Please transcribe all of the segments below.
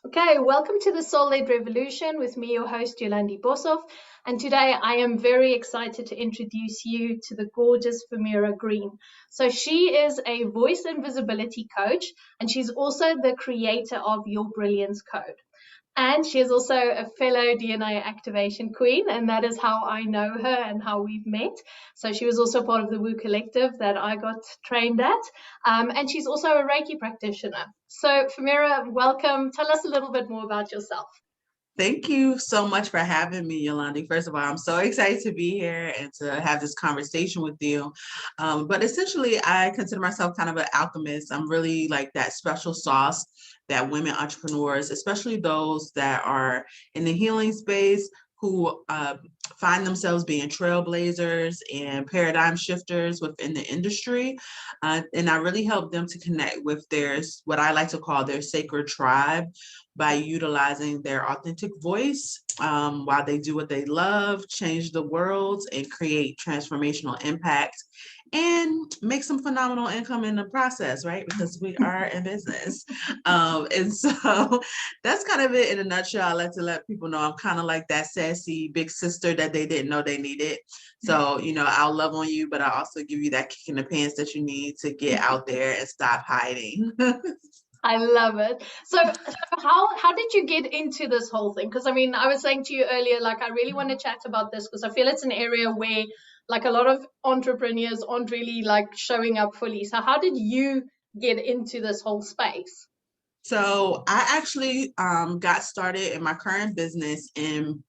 Okay, welcome to the Soul-Led Revolution with me, your host, Yolandi Bosov. And today I am very excited to introduce you to the gorgeous Famira Green. So she is a voice and visibility coach, and she's also the creator of Your Brilliance Code. And she is also a fellow DNA activation queen, and that is how I know her and how we've met. So she was also part of the Woo Collective that I got trained at, and she's also a Reiki practitioner. So Famira, welcome. Tell us a little bit more about yourself. Thank you so much for having me, Yolandi. First of all, I'm so excited to be here and to have this conversation with you. But essentially, I consider myself kind of an alchemist. I'm really like that special sauce that women entrepreneurs, especially those that are in the healing space, who find themselves being trailblazers and paradigm shifters within the industry. And I really help them to connect with their, what I like to call their sacred tribe, by utilizing their authentic voice while they do what they love, change the world, and create transformational impact and make some phenomenal income in the process, right? Because we are in business. And so that's kind of it in a nutshell. I like to let people know I'm kind of like that sassy big sister that they didn't know they needed. So, I'll love on you, but I also give you that kick in the pants that you need to get out there and stop hiding. I love it. So how did you get into this whole thing? Because I mean, I was saying to you earlier, like I really want to chat about this because I feel it's an area where like a lot of entrepreneurs aren't really like showing up fully. So how did you get into this whole space? So I actually got started in my current business in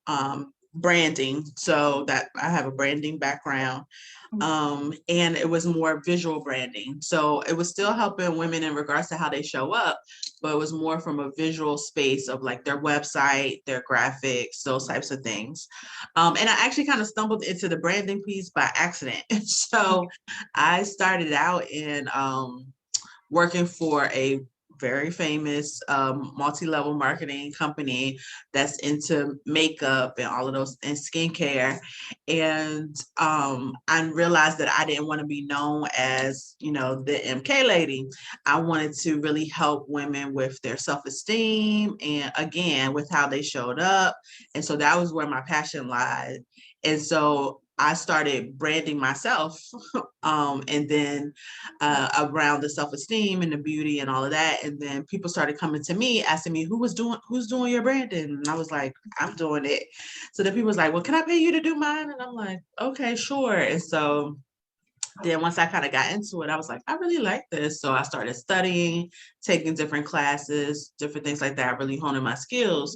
branding. So that I have a branding background. And it was more visual branding. So it was still helping women in regards to how they show up, but it was more from a visual space of like their website, their graphics, those types of things. And I actually kind of stumbled into the branding piece by accident. So I started out in working for a very famous multi-level marketing company that's into makeup and all of those and skincare. And I realized that I didn't want to be known as, the MK lady. I wanted to really help women with their self-esteem and again, with how they showed up. And so that was where my passion lied. And so I started branding myself and then around the self-esteem and the beauty and all of that. And then people started coming to me asking me who's doing your branding. And I was like, I'm doing it. So then people was like, well, can I pay you to do mine? And I'm like, okay, sure. And so then once I kind of got into it, I was like, I really like this. So I started studying, taking different classes, different things like that, really honing my skills.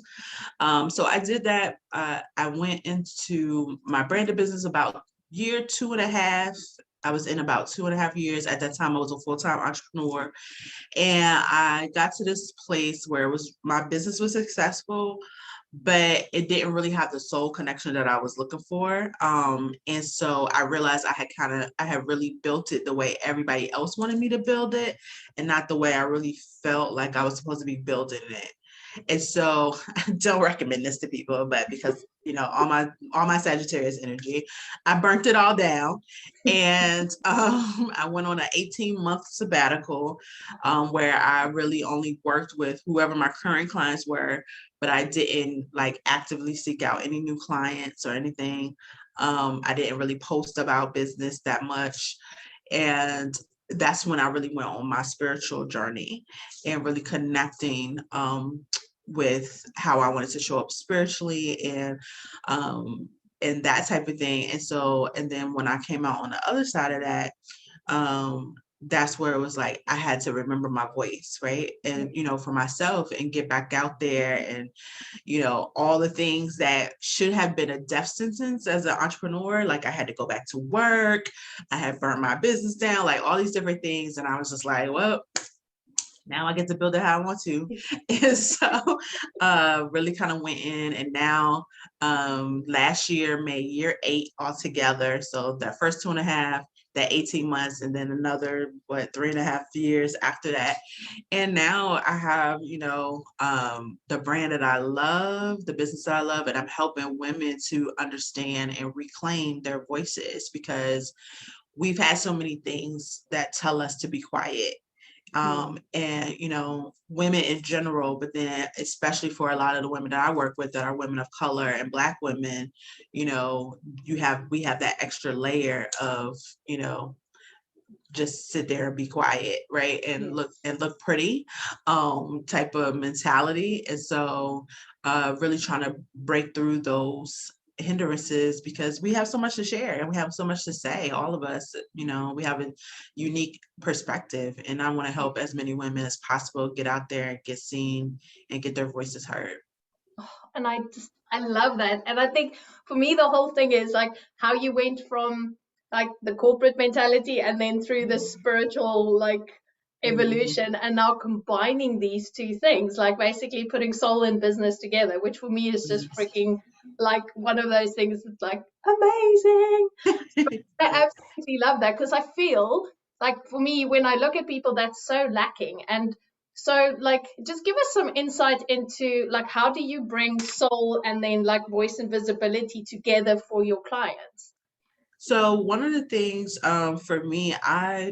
So I did that. I went into my branded business about year 2.5. I was in about 2.5 years. At that time, I was a full-time entrepreneur. And I got to this place where my business was successful, but it didn't really have the soul connection that I was looking for. And so I realized I had really built it the way everybody else wanted me to build it, and not the way I really felt like I was supposed to be building it. And so I don't recommend this to people, but because all my Sagittarius energy, I burnt it all down. And I went on an 18-month sabbatical where I really only worked with whoever my current clients were, but I didn't like actively seek out any new clients or anything. I didn't really post about business that much. And that's when I really went on my spiritual journey and really connecting with how I wanted to show up spiritually and that type of thing. And so, and then when I came out on the other side of that, that's where it was like I had to remember my voice, right? And for myself and get back out there and all the things that should have been a death sentence as an entrepreneur. Like I had to go back to work, I had burnt my business down, like all these different things. And I was just like, well, now I get to build it how I want to. And so really kind of went in, and now last year made year 8 altogether. So that first 2.5, that 18 months, and then another 3.5 years after that. And now I have the brand that I love, the business that I love, and I'm helping women to understand and reclaim their voices, because we've had so many things that tell us to be quiet. and, you know, women in general, but then especially for a lot of the women that I work with that are women of color and Black women, you know, we have that extra layer of, you know, just sit there and be quiet, right? And look pretty, type of mentality. And so really trying to break through those hindrances because we have so much to share and we have so much to say. All of us, you know, we have a unique perspective, and I want to help as many women as possible get out there and get seen and get their voices heard. And I love that. And I think for me the whole thing is like how you went from like the corporate mentality and then through the spiritual like evolution, and now combining these two things, like basically putting soul and business together, which for me is just Yes. freaking like one of those things that's like amazing. I Yeah. absolutely love that because I feel like for me, when I look at people, that's so lacking. And so, like, just give us some insight into like how do you bring soul and then like voice and visibility together for your clients? So one of the things for me, I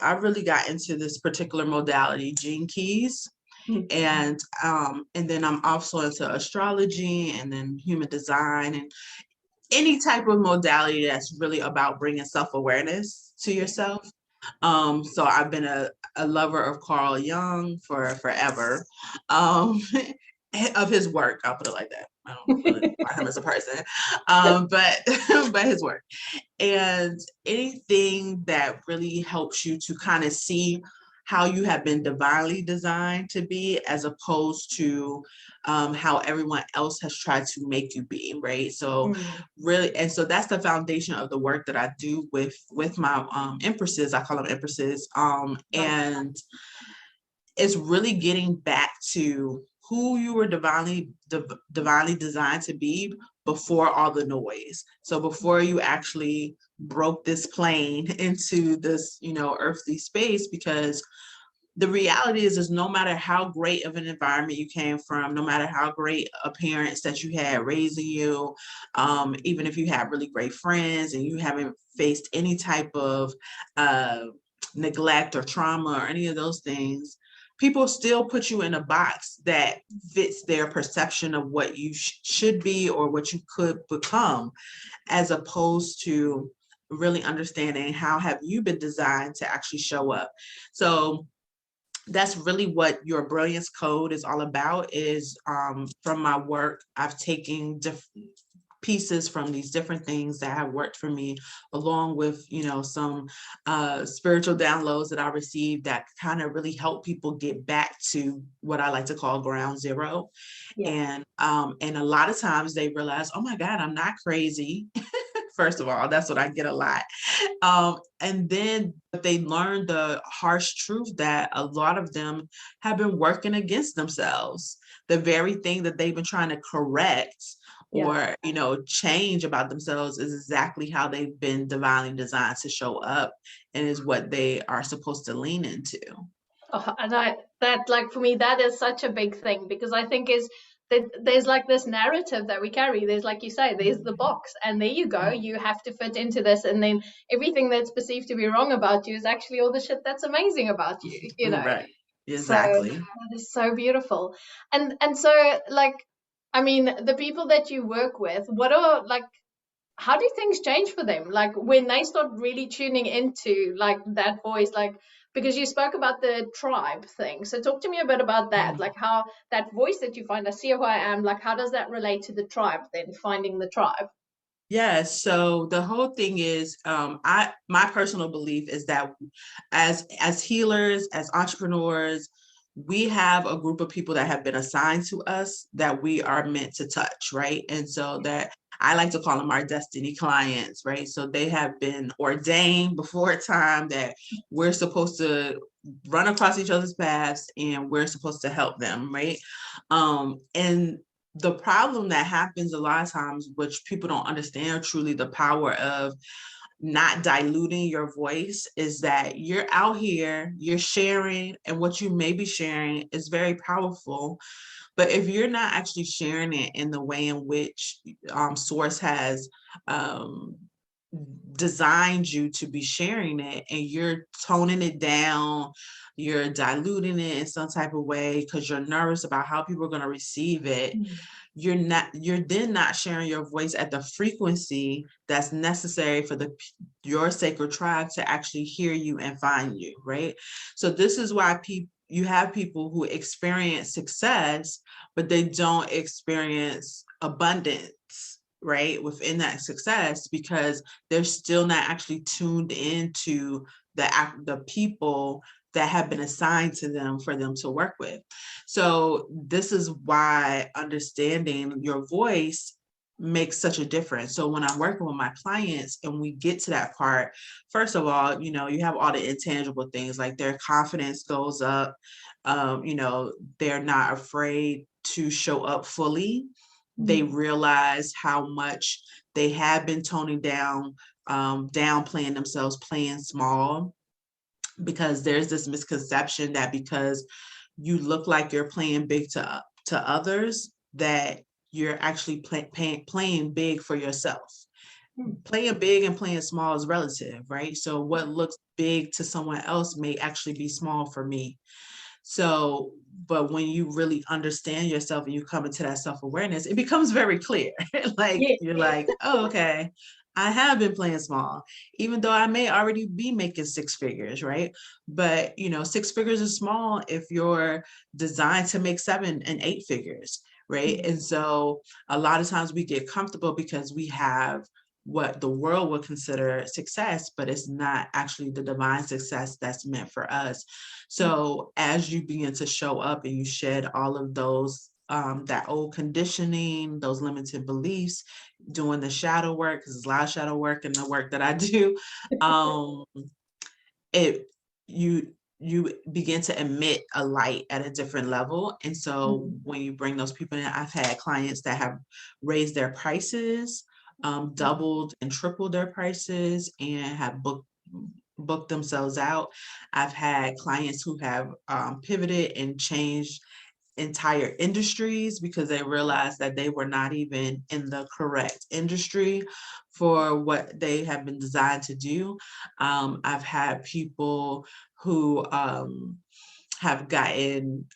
really got into this particular modality, Gene Keys, and then I'm also into astrology and then human design and any type of modality that's really about bringing self-awareness to yourself. So I've been a lover of Carl Jung for forever, um, of his work. I'll put it like that. I don't really know about him as a person, but but his work and anything that really helps you to kind of see how you have been divinely designed to be as opposed to how everyone else has tried to make you be, right? So really, and so that's the foundation of the work that I do with my empresses. I call them empresses, and it's really getting back to who you were divinely designed to be before all the noise. So before you actually broke this plane into this, you know, earthly space, because the reality is no matter how great of an environment you came from, no matter how great a parents that you had raising you, even if you had really great friends and you haven't faced any type of neglect or trauma or any of those things, people still put you in a box that fits their perception of what you should be or what you could become, as opposed to really understanding how have you been designed to actually show up. So that's really what your brilliance code is all about. Is from my work, I've taken different pieces from these different things that have worked for me, along with, you know, some spiritual downloads that I received that kind of really help people get back to what I like to call ground zero. And a lot of times they realize, oh my God, I'm not crazy. First of all, that's what I get a lot. And then they learn the harsh truth that a lot of them have been working against themselves. The very thing that they've been trying to correct or, you know, change about themselves is exactly how they've been divinely designed to show up, and is what they are supposed to lean into. Oh, and that like for me that is such a big thing, because I think is that there's like this narrative that we carry. There's, like you say, there's the box, and there you go, you have to fit into this, and then everything that's perceived to be wrong about you is actually all the shit that's amazing about you, you know. Right. So Exactly. that is so beautiful. And so like, I mean, the people that you work with, what are like, how do things change for them, like when they start really tuning into like that voice, like because you spoke about the tribe thing, so talk to me a bit about that, like how that voice that you find, I see who I am, like how does that relate to the tribe, then finding the tribe? Yes. So the whole thing is, my personal belief is that as healers, as entrepreneurs, we have a group of people that have been assigned to us that we are meant to touch, right? And so that I like to call them our destiny clients, right? So they have been ordained before time that we're supposed to run across each other's paths and we're supposed to help them, right? And the problem that happens a lot of times, which people don't understand truly the power of not diluting your voice, is that you're out here, you're sharing, and what you may be sharing is very powerful. But if you're not actually sharing it in the way in which Source has um, designed you to be sharing it, and you're toning it down, you're diluting it in some type of way because you're nervous about how people are going to receive it, you're then not sharing your voice at the frequency that's necessary for your sacred tribe to actually hear you and find you, right? So this is why you have people who experience success, but they don't experience abundance, right, within that success, because they're still not actually tuned into the people that have been assigned to them for them to work with. So this is why understanding your voice makes such a difference. So when I'm working with my clients and we get to that part, first of all, you have all the intangible things, like their confidence goes up. They're not afraid to show up fully. They realize how much they have been toning down, downplaying themselves, playing small, because there's this misconception that because you look like you're playing big to others, that you're actually playing big for yourself. Playing big and playing small is relative, right? So what looks big to someone else may actually be small for me. So, but when you really understand yourself and you come into that self-awareness, it becomes very clear. Like, Yeah. you're like, oh, okay, I have been playing small, even though I may already be making six figures, right? But, six figures is small if you're designed to make 7 and 8 figures, right? And so a lot of times we get comfortable because we have what the world would consider success, but it's not actually the divine success that's meant for us. So as you begin to show up and you shed all of those, that old conditioning, those limited beliefs, doing the shadow work, because there's a lot of shadow work in the work that I do, it you begin to emit a light at a different level. And so when you bring those people in, I've had clients that have raised their prices, doubled and tripled their prices, and have booked themselves out. I've had clients who have pivoted and changed entire industries because they realized that they were not even in the correct industry for what they have been designed to do. I've had people who have gotten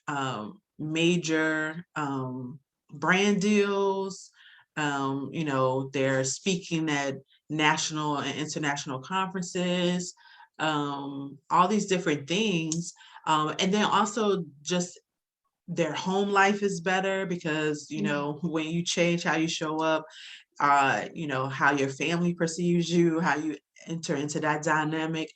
major brand deals. They're speaking at national and international conferences, all these different things. And then also just their home life is better because, when you change how you show up, how your family perceives you, how you enter into that dynamic.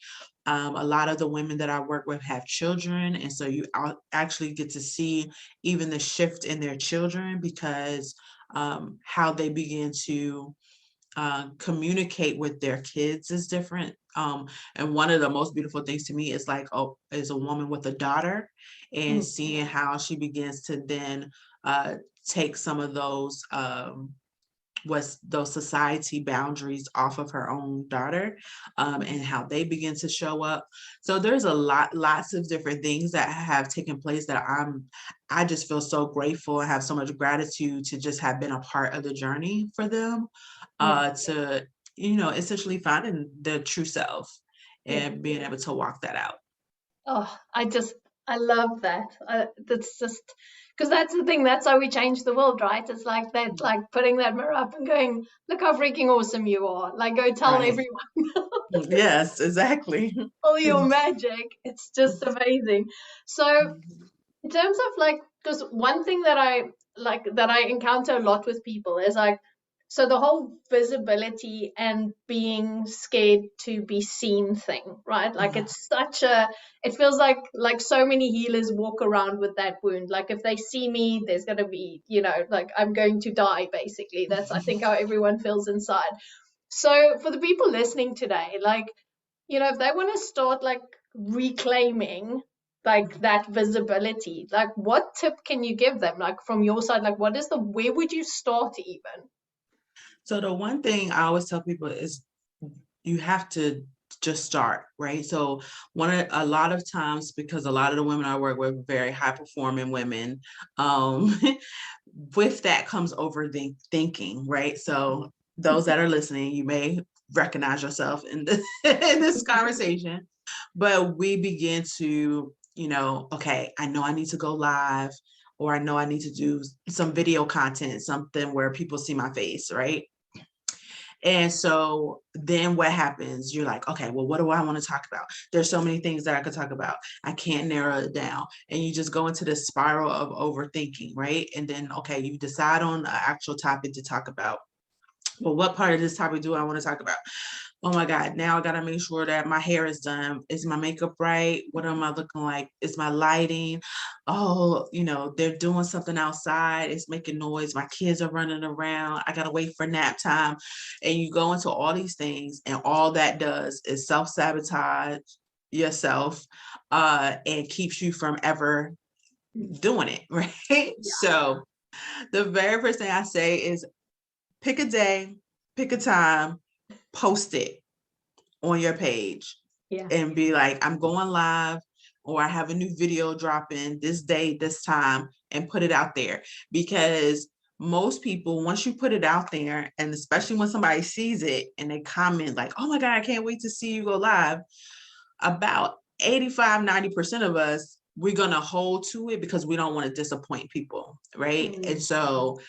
A lot of the women that I work with have children. And so you actually get to see even the shift in their children because how they begin to communicate with their kids is different. And one of the most beautiful things to me is is a woman with a daughter and seeing how she begins to then take some of those those society boundaries off of her own daughter, and how they begin to show up. So there's lots of different things that have taken place that I just feel so grateful and have so much gratitude to just have been a part of the journey for them, to essentially finding their true self and being able to walk that out. Oh, I love that. That's just because that's the thing. That's how we change the world, right? It's like that, like putting that mirror up and going, "Look how freaking awesome you are!" Like, go tell Right. everyone Yes, exactly. all your magic. It's just amazing. So, in terms of like, because one thing that I encounter a lot with people is like, so the whole visibility and being scared to be seen thing, right? Like it's it feels like so many healers walk around with that wound. Like if they see me, there's gonna be, like I'm going to die, basically. That's I think how everyone feels inside. So for the people listening today, like, if they want to start like reclaiming like that visibility, like what tip can you give them? Like from your side, like where would you start even? So the one thing I always tell people is you have to just start, right? So a lot of times, because a lot of the women I work with are very high performing women, with that comes overthinking, right? So those that are listening, you may recognize yourself in this conversation, but we begin to okay, I know I need to go live, or I know I need to do some video content, something where people see my face, right? And so then what happens? You're like, okay, well, what do I want to talk about? There's so many things that I could talk about. I can't narrow it down. And you just go into this spiral of overthinking, right? And then, okay, you decide on an actual topic to talk about. Well, what part of this topic do I want to talk about? Oh my God, now I got to make sure that my hair is done. Is my makeup right? What am I looking like? Is my lighting? Oh, they're doing something outside. It's making noise. My kids are running around. I got to wait for nap time. And you go into all these things, and all that does is self-sabotage yourself, and keeps you from ever doing it, right? Yeah. So the very first thing I say is pick a day, pick a time, post it on your page, and be like, I'm going live, or I have a new video dropping this day, this time, and put it out there. Because most people, once you put it out there, and especially when somebody sees it and they comment like, oh my God, I can't wait to see you go live, about 85-90% of us, we're going to hold to it because we don't want to disappoint people, right? And so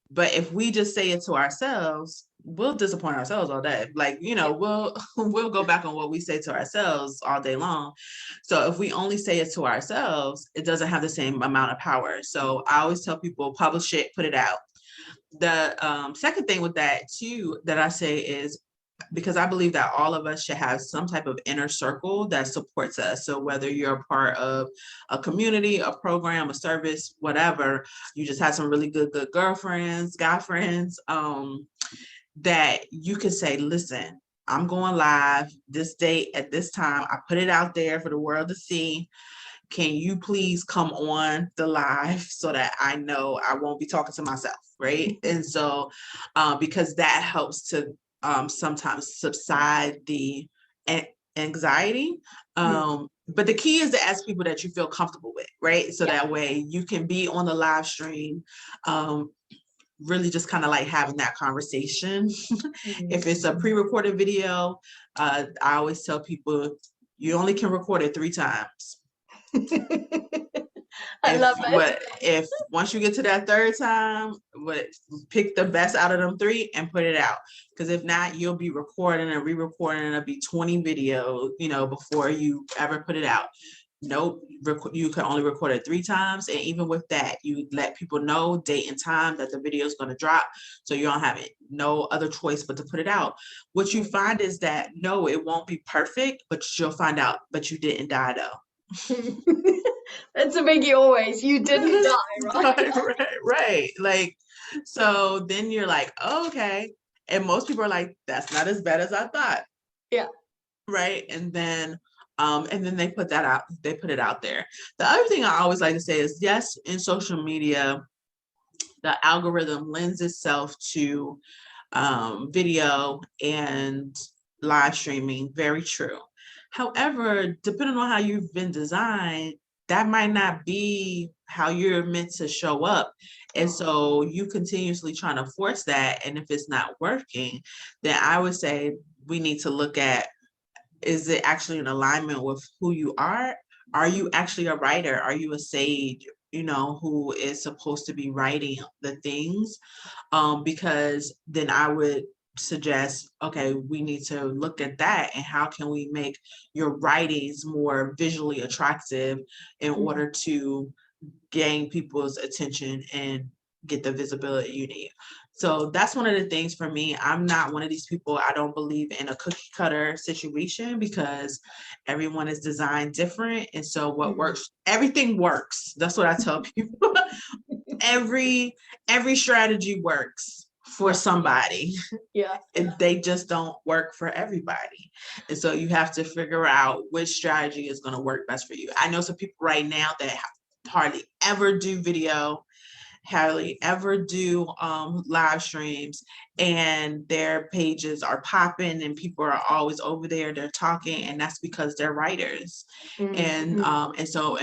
but if we just say it to ourselves, we'll disappoint ourselves all day. Like, we'll go back on what we say to ourselves all day long. So if we only say it to ourselves, it doesn't have the same amount of power. So I always tell people, publish it, put it out. The second thing with that too, that I say is, because I believe that all of us should have some type of inner circle that supports us. So whether you're a part of a community, a program, a service, whatever, you just have some really good girlfriends, guy friends, that you could say, listen, I'm going live this date at this time. I put it out there for the world to see. Can you please come on the live so that I know I won't be talking to myself, right? And so because that helps to sometimes subside the anxiety. But the key is to ask people that you feel comfortable with, right? So that way you can be on the live stream, really just kind of like having that conversation. If it's a pre-recorded video, I always tell people you only can record it 3 times. I love it. If once you get to that 3rd time, pick the best out of them 3 and put it out. Because if not, you'll be recording and re-recording, and it'll be 20 videos, before you ever put it out. Nope, you can only record it 3 times. And even with that, you let people know date and time that the video is going to drop. So you don't have no other choice but to put it out. What you find is that, no, it won't be perfect, but you'll find out, but you didn't die though. That's a biggie always. You didn't die, right? Right. Like, so then you're like, oh, okay. And most people are like, that's not as bad as I thought. Yeah. Right. And then they put that out, they put it out there. The other thing I always like to say is, yes, in social media, the algorithm lends itself to video and live streaming. Very true. However, depending on how you've been designed, that might not be how you're meant to show up. And so you continuously trying to force that. And if it's not working, then I would say we need to look at, is it actually in alignment with who you are? Are you actually a writer? Are you a sage, who is supposed to be writing the things? Because then I would suggest, okay, we need to look at that, and how can we make your writings more visually attractive in order to gain people's attention and get the visibility you need. So that's one of the things for me. I'm not one of these people. I don't believe in a cookie cutter situation, because everyone is designed different. And so what works, everything works. That's what I tell people. every strategy works for somebody. Yeah. And they just don't work for everybody. And so you have to figure out which strategy is going to work best for you. I know some people right now that hardly ever do video, hardly ever do live streams, and their pages are popping and people are always over there, they're talking, and that's because they're writers. And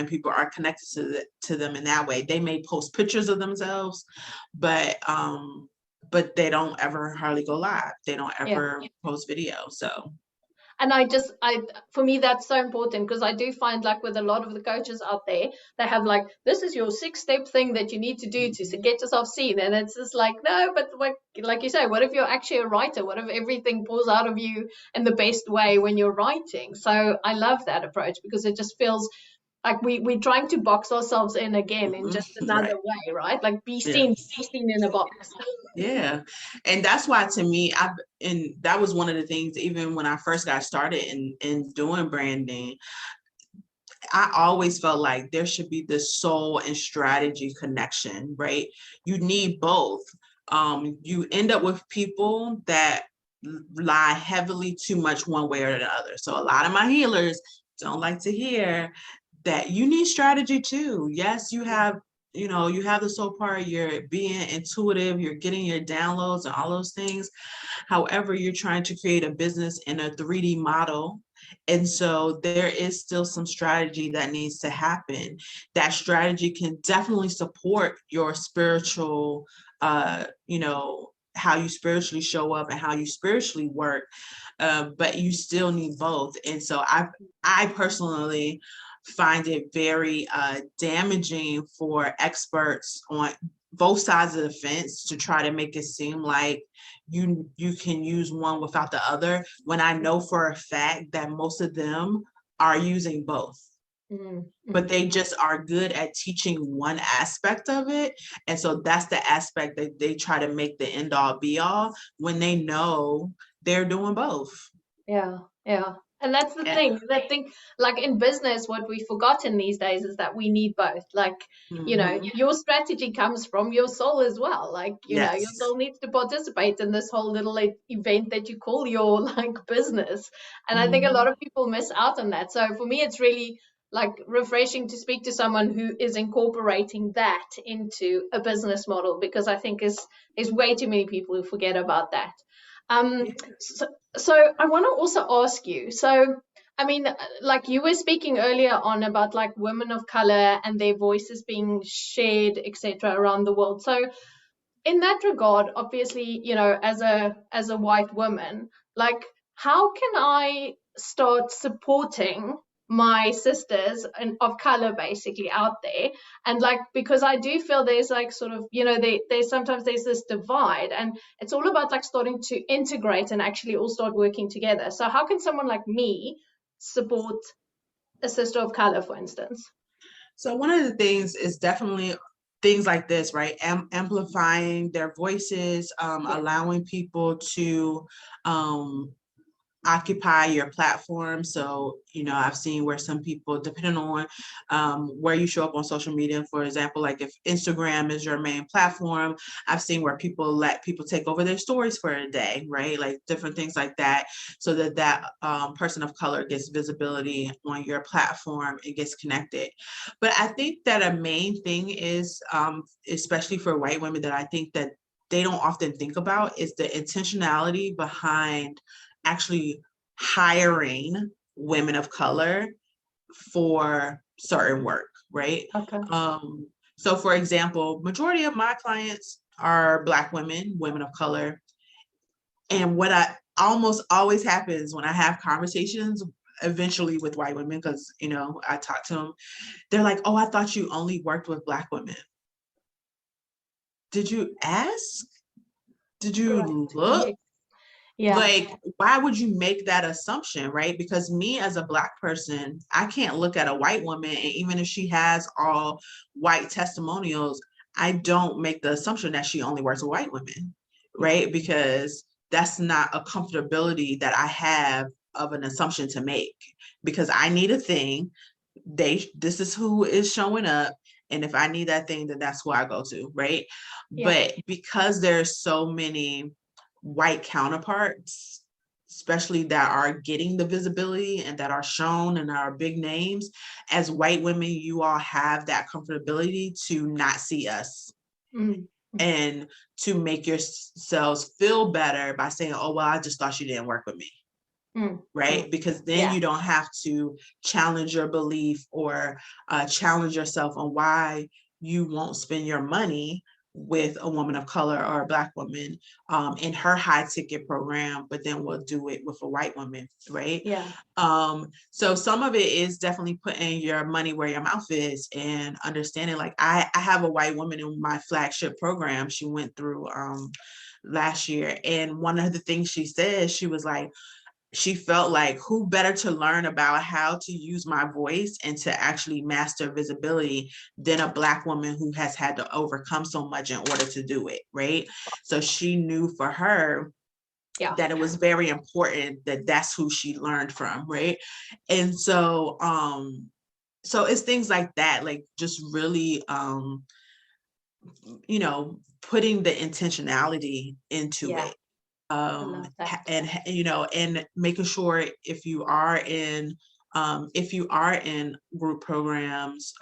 people are connected to them in that way. They may post pictures of themselves, but they don't ever hardly go live. They don't ever post video. So And for me, that's so important, because I do find, like, with a lot of the coaches out there, they have like, this is your 6-step thing that you need to do to get yourself seen. And it's just like, no, but like you say, what if you're actually a writer? What if everything pours out of you in the best way when you're writing? So I love that approach, because it just feels like we're trying to box ourselves in again in just another Right. way, right? Like, be Yeah. seen in a box. Yeah. And that's why, to me, and that was one of the things, even when I first got started in doing branding, I always felt like there should be this soul and strategy connection, right? You need both. You end up with people that lie heavily too much one way or the other. So a lot of my healers don't like to hear that you need strategy too. Yes, you have, you have the soul part, you're being intuitive, you're getting your downloads and all those things. However, you're trying to create a business in a 3D model. And so there is still some strategy that needs to happen. That strategy can definitely support your spiritual, how you spiritually show up and how you spiritually work. But you still need both. And so I personally find it very damaging for experts on both sides of the fence to try to make it seem like you can use one without the other, when I know for a fact that most of them are using both. But they just are good at teaching one aspect of it. And so that's the aspect that they try to make the end all be all, when they know they're doing both. Yeah, yeah. And that's the Yeah. thing. That thing, like in business, what we've forgotten these days is that we need both. Like, your strategy comes from your soul as well. Like, your Yes. soul needs to participate in this whole little event that you call your like business. And I think a lot of people miss out on that. So for me, it's really like refreshing to speak to someone who is incorporating that into a business model, because I think there's way too many people who forget about that. Um, so I want to also ask you, so I mean, like you were speaking earlier on about like women of color and their voices being shared, etc., around the world. So in that regard, obviously, as a white woman, like, how can I start supporting my sisters of color basically out there? And like, because I do feel there's like sort of, there's sometimes there's this divide, and it's all about like starting to integrate and actually all start working together. So how can someone like me support a sister of color, for instance? So one of the things is definitely things like this, right? Amplifying their voices, Yeah. allowing people to occupy your platform. So, I've seen where some people, depending on where you show up on social media, for example, like if Instagram is your main platform, I've seen where people let people take over their stories for a day, right? Like different things like that, so that person of color gets visibility on your platform and gets connected. But I think that a main thing is, especially for white women, that I think that they don't often think about, is the intentionality behind actually hiring women of color for certain work, right? Okay. So for example, majority of my clients are Black women of color. And what I almost always happens when I have conversations eventually with white women, because, I talk to them, they're like, oh, I thought you only worked with Black women. Did you ask? Did you look? Yeah. Like, why would you make that assumption, right? Because me as a Black person, I can't look at a white woman, and even if she has all white testimonials, I don't make the assumption that she only works with white women, right? Because that's not a comfortability that I have of an assumption to make, because I need a thing. This is who is showing up. And if I need that thing, then that's who I go to, right? Yeah. But because there's so many white counterparts, especially that are getting the visibility and that are shown and are big names, as white women, you all have that comfortability to not see us. And to make yourselves feel better by saying, oh, well, I just thought you didn't work with me. Right? Because then you don't have to challenge your belief or challenge yourself on why you won't spend your money with a woman of color or a Black woman in her high ticket program, but then we'll do it with a white woman, right? Yeah. So some of it is definitely putting your money where your mouth is and understanding, like I have a white woman in my flagship program. She went through last year, and one of the things she said, she was like, she felt like who better to learn about how to use my voice and to actually master visibility than a Black woman who has had to overcome so much in order to do it, right? So she knew for her that it was very important that that's who she learned from, right? And so it's things like that, like just really putting the intentionality into Yeah. it, I love that. and and making sure if you are in group programs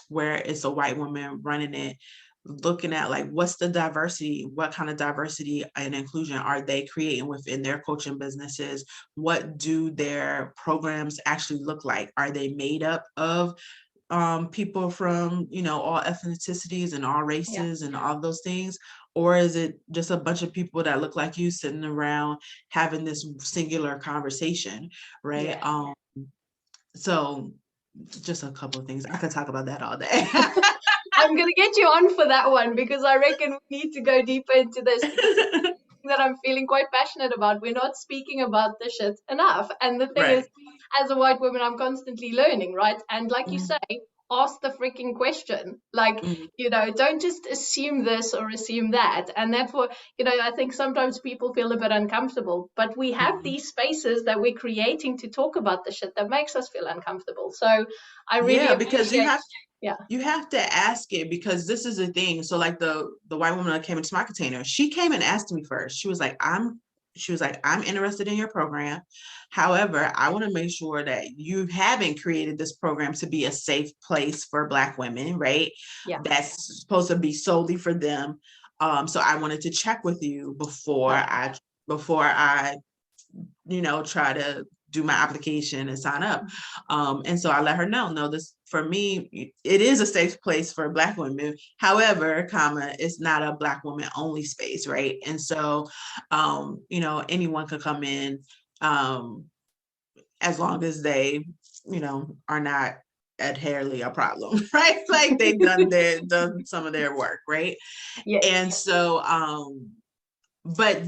where it's a white woman running it, looking at like what's the diversity, what kind of diversity and inclusion are they creating within their coaching businesses, what do their programs actually look like, are they made up of people from all ethnicities and all Yeah. races and all those things, or is it just a bunch of people that look like you sitting around having this singular conversation, right? Yeah. So just a couple of things. I could talk about that all day. I'm going to get you on for that one because I reckon we need to go deeper into this because that I'm feeling quite passionate about. We're not speaking about this shit enough. And the thing is, Right. as a white woman, I'm constantly learning, right? And like you Mm, say, ask the freaking question. Like, mm, don't just assume this or assume that. And therefore, I think sometimes people feel a bit uncomfortable, but we have mm. these spaces that we're creating to talk about the shit that makes us feel uncomfortable. So I really Yeah, because appreciate, yeah, you have to ask it, because this is the thing. So like the white woman that came into my container, she came and asked me first. She was like, I'm interested in your program. However, I want to make sure that you haven't created this program to be a safe place for Black women, right? yeah, That's supposed to be solely for them. So I wanted to check with you love before I try to do my application and sign up. And so I let her know, no, this for me, it is a safe place for Black women. However, it's not a Black woman only space, right? And so, anyone could come in, as long as they, are not inherently a problem, right? Like they've done some of their work, right? yes. And so, but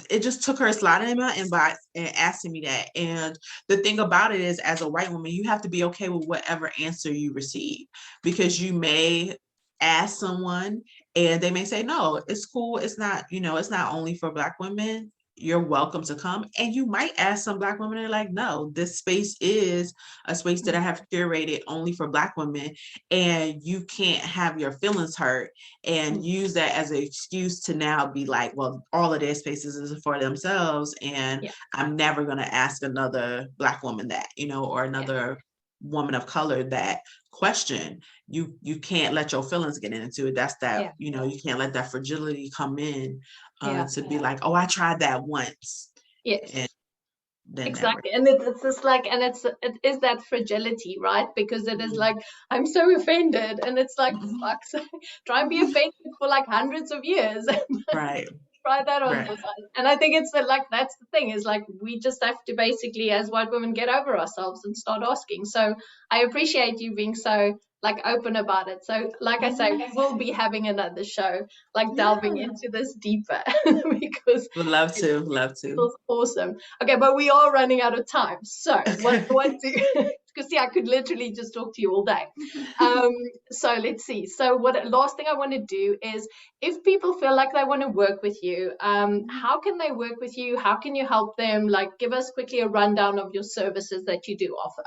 it just took her sliding in my inbox and asking me that. And the thing about it is, as a white woman, you have to be okay with whatever answer you receive, because you may ask someone and they may say, no, it's cool. It's not only for Black women. You're welcome to come. And you might ask some Black women, they're like, no, this space is a space that I have curated only for Black women. And you can't have your feelings hurt and use that as an excuse to now be like, well, all of their spaces is for themselves, and Yeah, I'm never going to ask another Black woman that, or yeah, another woman of color that question. You can't let your feelings get into it. That's that, yeah, you can't let that fragility come in, yeah. to be like, oh, I tried that once Yes. and then never. Exactly. And it's just like, and it is that fragility, right? Because it is like, I'm so offended. And it's like, Mhm. fuck, so try and be offended for like hundreds of years. Right, Try that on right. this side. And I think it's like, that's the thing is like, we just have to basically, as white women, get over ourselves and start asking. So I appreciate you being so like open about it. So, like I say, we Mhm. will be having another show, like delving Yeah. into this deeper because Would love it to, love to. feels awesome. Okay, but we are running out of time. So, what I Okay. want to, because yeah, I could literally just talk to you all day. Um, so let's see. So, what last thing I want to do is, if people feel like they want to work with you, how can they work with you? How can you help them? Like, give us quickly a rundown of your services that you do offer.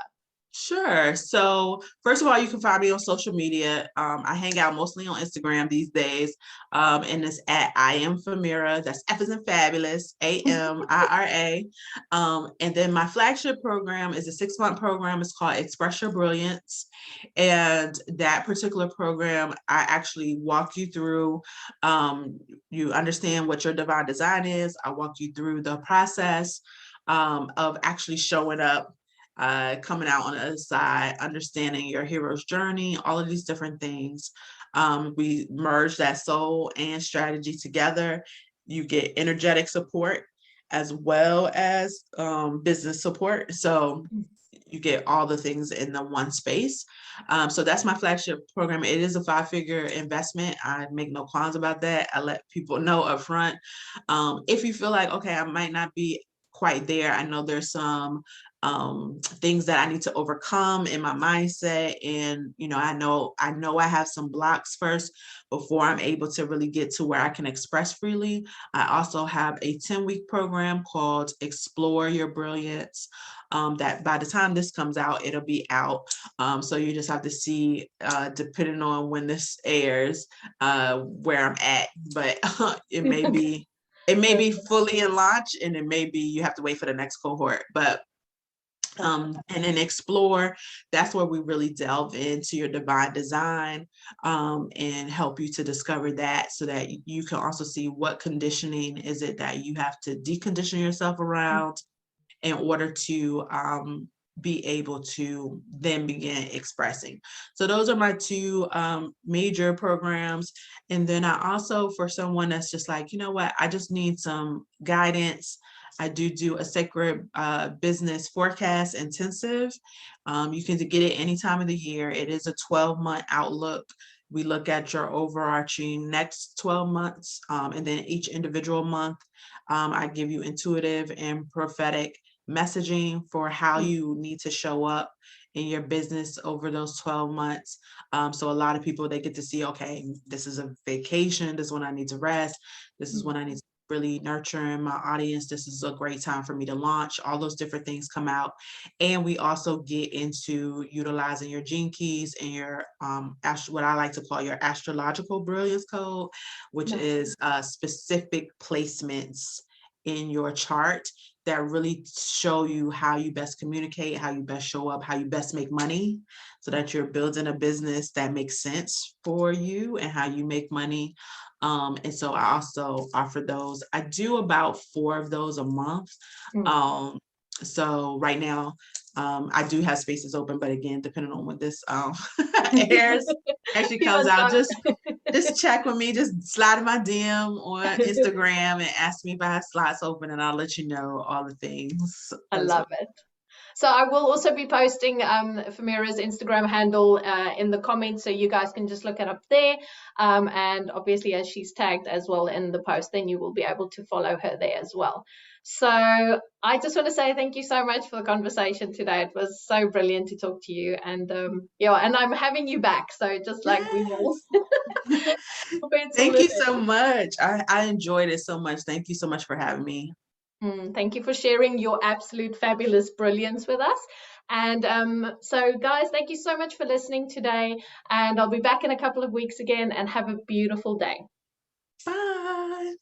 Sure. So first of all, you can find me on social media. I hang out mostly on Instagram these days. And it's at I am Famira. That's F as in fabulous, Amira. And then my flagship program is a 6-month program. It's called Express Your Brilliance. And that particular program, I actually walk you through, you understand what your divine design is. I walk you through the process of actually showing up coming out on the other side, understanding your hero's journey, all of these different things. We merge that soul and strategy together. You get energetic support as well as business support. So you get all the things in the one space. So that's my flagship program. It is a 5-figure investment. I make no qualms about that. I let people know upfront. If you feel like, okay, I might not be quite there, I know there's some things that I need to overcome in my mindset. And, I have some blocks first before I'm able to really get to where I can express freely. I also have a 10-week program called Explore Your Brilliance. That by the time this comes out, it'll be out. So you just have to see, depending on when this airs, where I'm at. But it may be fully in launch, and it may be you have to wait for the next cohort. But and then Explore, that's where we really delve into your divine design, and help you to discover that, so that you can also see what conditioning is it that you have to decondition yourself around in order to be able to then begin expressing. So those are my two major programs. And then I also, for someone that's just like, you know what, I just need some guidance, I do a sacred business forecast intensive. You can get it any time of the year. It is a 12-month outlook. We look at your overarching next 12 months, and then each individual month, I give you intuitive and prophetic messaging for how you need to show up in your business over those 12 months. So a lot of people, they get to see, okay, this is a vacation. This is when I need to rest. This is when I need to really nurture my audience. This is a great time for me to launch. All those different things come out. And we also get into utilizing your gene keys and your, what I like to call your astrological brilliance code, which is specific placements in your chart that really show you how you best communicate, how you best show up, how you best make money, so that you're building a business that makes sense for you and how you make money. And so I also offer those. I do about 4 of those a month. So right now, I do have spaces open, but again, depending on when this airs, actually comes out, just check with me, just slide in my DM on Instagram and ask me if I have slots open, and I'll let you know all the things. I love it. So I will also be posting Famira's Instagram handle in the comments, so you guys can just look it up there. And obviously, as she's tagged as well in the post, then you will be able to follow her there as well. So I just want to say thank you so much for the conversation today. It was so brilliant to talk to you, and and I'm having you back. So just like we will. Thank you so much. I enjoyed it so much. Thank you so much for having me. Thank you for sharing your absolute fabulous brilliance with us. And so, guys, thank you so much for listening today. And I'll be back in a couple of weeks again, and have a beautiful day. Bye.